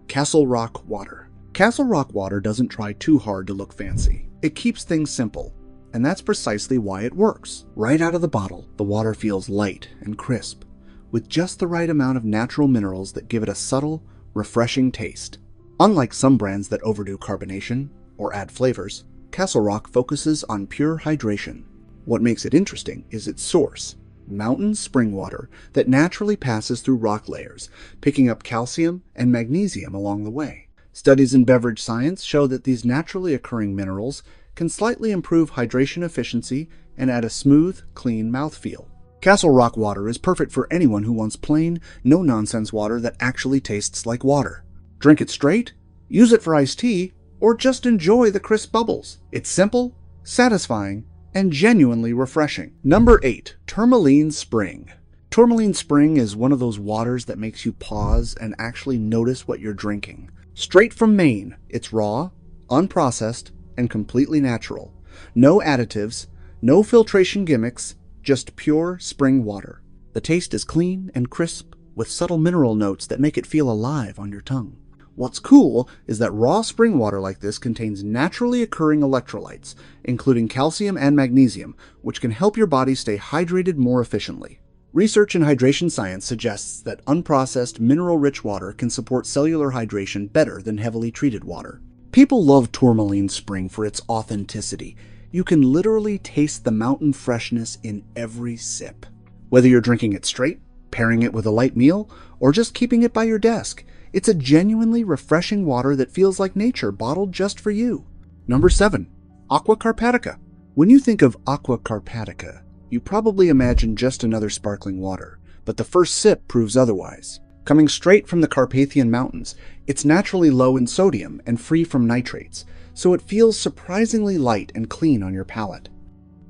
Speaker 1: Castle Rock Water. Castle Rock Water doesn't try too hard to look fancy. It keeps things simple, and that's precisely why it works. Right out of the bottle, the water feels light and crisp, with just the right amount of natural minerals that give it a subtle, refreshing taste. Unlike some brands that overdo carbonation or add flavors, Castle Rock focuses on pure hydration. What makes it interesting is its source, mountain spring water that naturally passes through rock layers, picking up calcium and magnesium along the way. Studies in beverage science show that these naturally occurring minerals can slightly improve hydration efficiency and add a smooth, clean mouthfeel. Castle Rock Water is perfect for anyone who wants plain, no-nonsense water that actually tastes like water. Drink it straight, use it for iced tea, or just enjoy the crisp bubbles. It's simple, satisfying, and genuinely refreshing. Number 8. Tourmaline Spring. Tourmaline Spring is one of those waters that makes you pause and actually notice what you're drinking. Straight from Maine, it's raw, unprocessed, and completely natural. No additives, no filtration gimmicks, just pure spring water. The taste is clean and crisp, with subtle mineral notes that make it feel alive on your tongue. What's cool is that raw spring water like this contains naturally occurring electrolytes, including calcium and magnesium, which can help your body stay hydrated more efficiently. Research in hydration science suggests that unprocessed, mineral-rich water can support cellular hydration better than heavily treated water. People love Tourmaline Spring for its authenticity. You can literally taste the mountain freshness in every sip. Whether you're drinking it straight, pairing it with a light meal, or just keeping it by your desk, it's a genuinely refreshing water that feels like nature bottled just for you. Number 7. Aqua Carpatica. When you think of Aqua Carpatica, you probably imagine just another sparkling water, but the first sip proves otherwise. Coming straight from the Carpathian Mountains, it's naturally low in sodium and free from nitrates, so it feels surprisingly light and clean on your palate.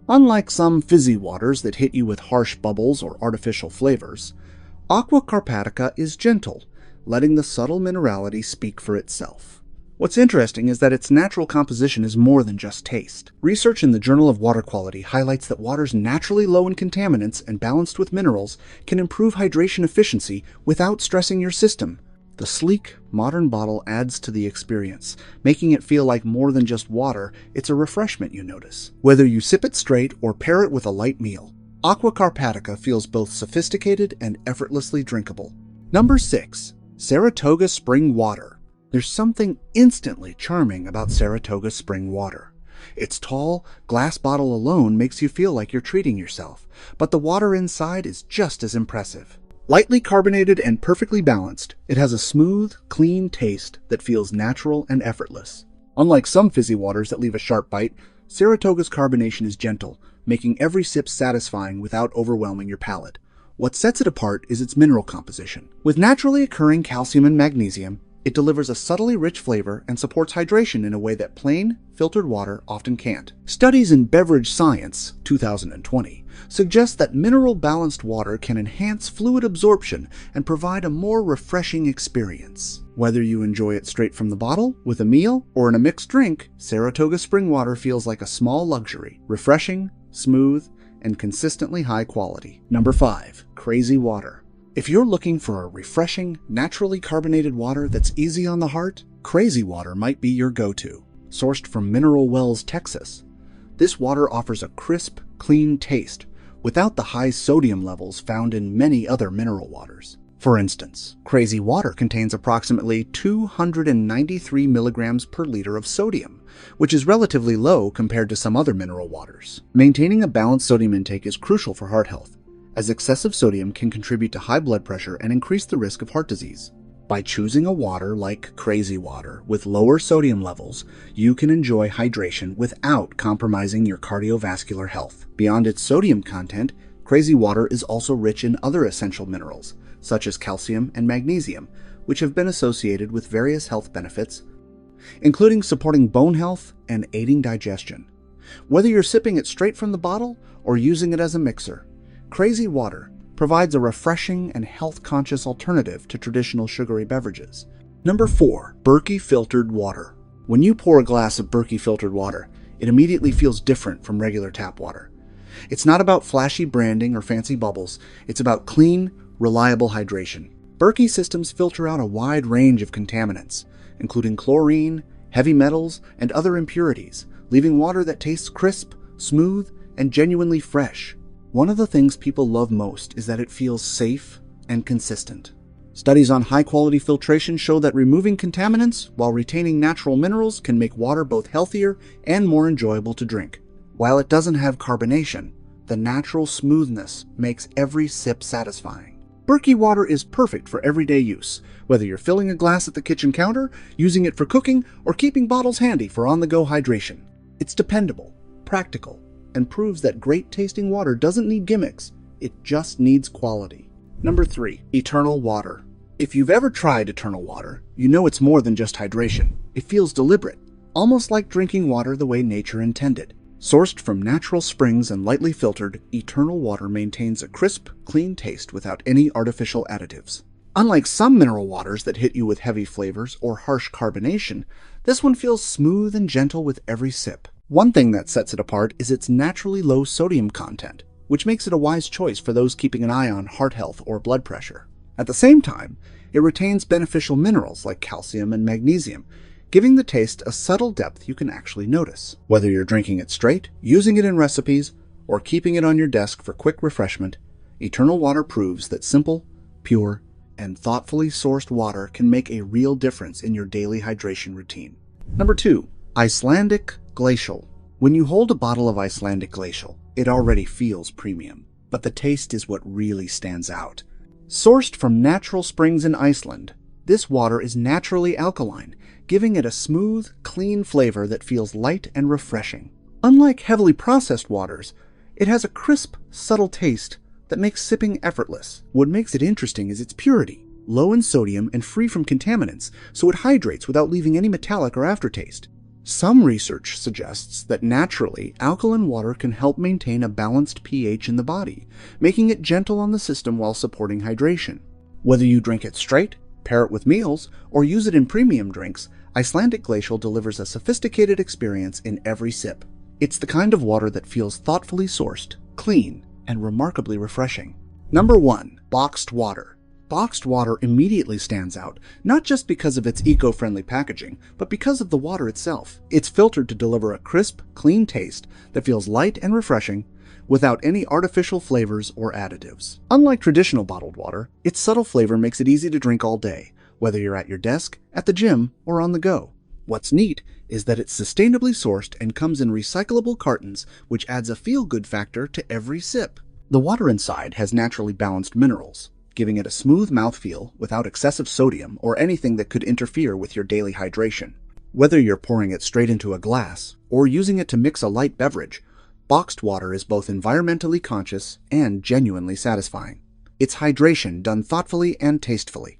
Speaker 1: Unlike some fizzy waters that hit you with harsh bubbles or artificial flavors, Aqua Carpatica is gentle, letting the subtle minerality speak for itself. What's interesting is that its natural composition is more than just taste. Research in the Journal of Water Quality highlights that waters naturally low in contaminants and balanced with minerals can improve hydration efficiency without stressing your system. The sleek, modern bottle adds to the experience, making it feel like more than just water, it's a refreshment you notice. Whether you sip it straight or pair it with a light meal, Aqua Carpatica feels both sophisticated and effortlessly drinkable. Number 6. Saratoga Spring Water. There's something instantly charming about Saratoga Spring Water. Its tall, glass bottle alone makes you feel like you're treating yourself, but the water inside is just as impressive. Lightly carbonated and perfectly balanced, it has a smooth, clean taste that feels natural and effortless. Unlike some fizzy waters that leave a sharp bite, Saratoga's carbonation is gentle, making every sip satisfying without overwhelming your palate. What sets it apart is its mineral composition. With naturally occurring calcium and magnesium, it delivers a subtly rich flavor and supports hydration in a way that plain, filtered water often can't. Studies in Beverage Science, 2020, suggest that mineral-balanced water can enhance fluid absorption and provide a more refreshing experience. Whether you enjoy it straight from the bottle, with a meal, or in a mixed drink, Saratoga Spring Water feels like a small luxury, refreshing, smooth, and consistently high quality. Number 5. Crazy Water. If you're looking for a refreshing, naturally carbonated water that's easy on the heart, Crazy Water might be your go-to. Sourced from Mineral Wells, Texas, this water offers a crisp, clean taste without the high sodium levels found in many other mineral waters. For instance, Crazy Water contains approximately 293 milligrams per liter of sodium, which is relatively low compared to some other mineral waters. Maintaining a balanced sodium intake is crucial for heart health, as excessive sodium can contribute to high blood pressure and increase the risk of heart disease. By choosing a water like Crazy Water with lower sodium levels, you can enjoy hydration without compromising your cardiovascular health. Beyond its sodium content, Crazy Water is also rich in other essential minerals, such as calcium and magnesium, which have been associated with various health benefits, including supporting bone health and aiding digestion. Whether you're sipping it straight from the bottle or using it as a mixer, Crazy Water provides a refreshing and health-conscious alternative to traditional sugary beverages. Number 4. Berkey Filtered Water. When you pour a glass of Berkey filtered water, it immediately feels different from regular tap water. It's not about flashy branding or fancy bubbles, it's about clean, reliable hydration. Berkey systems filter out a wide range of contaminants, including chlorine, heavy metals, and other impurities, leaving water that tastes crisp, smooth, and genuinely fresh. One of the things people love most is that it feels safe and consistent. Studies on high-quality filtration show that removing contaminants while retaining natural minerals can make water both healthier and more enjoyable to drink. While it doesn't have carbonation, the natural smoothness makes every sip satisfying. Berkey water is perfect for everyday use, whether you're filling a glass at the kitchen counter, using it for cooking, or keeping bottles handy for on-the-go hydration. It's dependable, practical, and proves that great-tasting water doesn't need gimmicks, it just needs quality. Number 3. Eternal Water. If you've ever tried Eternal Water, you know it's more than just hydration. It feels deliberate, almost like drinking water the way nature intended. Sourced from natural springs and lightly filtered, Eternal Water maintains a crisp, clean taste without any artificial additives. Unlike some mineral waters that hit you with heavy flavors or harsh carbonation, this one feels smooth and gentle with every sip. One thing that sets it apart is its naturally low sodium content, which makes it a wise choice for those keeping an eye on heart health or blood pressure. At the same time, it retains beneficial minerals like calcium and magnesium, giving the taste a subtle depth you can actually notice. Whether you're drinking it straight, using it in recipes, or keeping it on your desk for quick refreshment, Eternal Water proves that simple, pure, and thoughtfully sourced water can make a real difference in your daily hydration routine. Number 2. Icelandic Glacial. When you hold a bottle of Icelandic Glacial, it already feels premium, but the taste is what really stands out. Sourced from natural springs in Iceland, this water is naturally alkaline, giving it a smooth, clean flavor that feels light and refreshing. Unlike heavily processed waters, it has a crisp, subtle taste that makes sipping effortless. What makes it interesting is its purity, low in sodium and free from contaminants, so it hydrates without leaving any metallic or aftertaste. Some research suggests that naturally, alkaline water can help maintain a balanced pH in the body, making it gentle on the system while supporting hydration. Whether you drink it straight, pair it with meals, or use it in premium drinks, Icelandic Glacial delivers a sophisticated experience in every sip. It's the kind of water that feels thoughtfully sourced, clean, and remarkably refreshing. Number 1. Boxed water. Boxed water immediately stands out, not just because of its eco-friendly packaging, but because of the water itself. It's filtered to deliver a crisp, clean taste that feels light and refreshing without any artificial flavors or additives. Unlike traditional bottled water, its subtle flavor makes it easy to drink all day, whether you're at your desk, at the gym, or on the go. What's neat is that it's sustainably sourced and comes in recyclable cartons, which adds a feel-good factor to every sip. The water inside has naturally balanced minerals, giving it a smooth mouthfeel without excessive sodium or anything that could interfere with your daily hydration. Whether you're pouring it straight into a glass or using it to mix a light beverage, boxed water is both environmentally conscious and genuinely satisfying. It's hydration done thoughtfully and tastefully.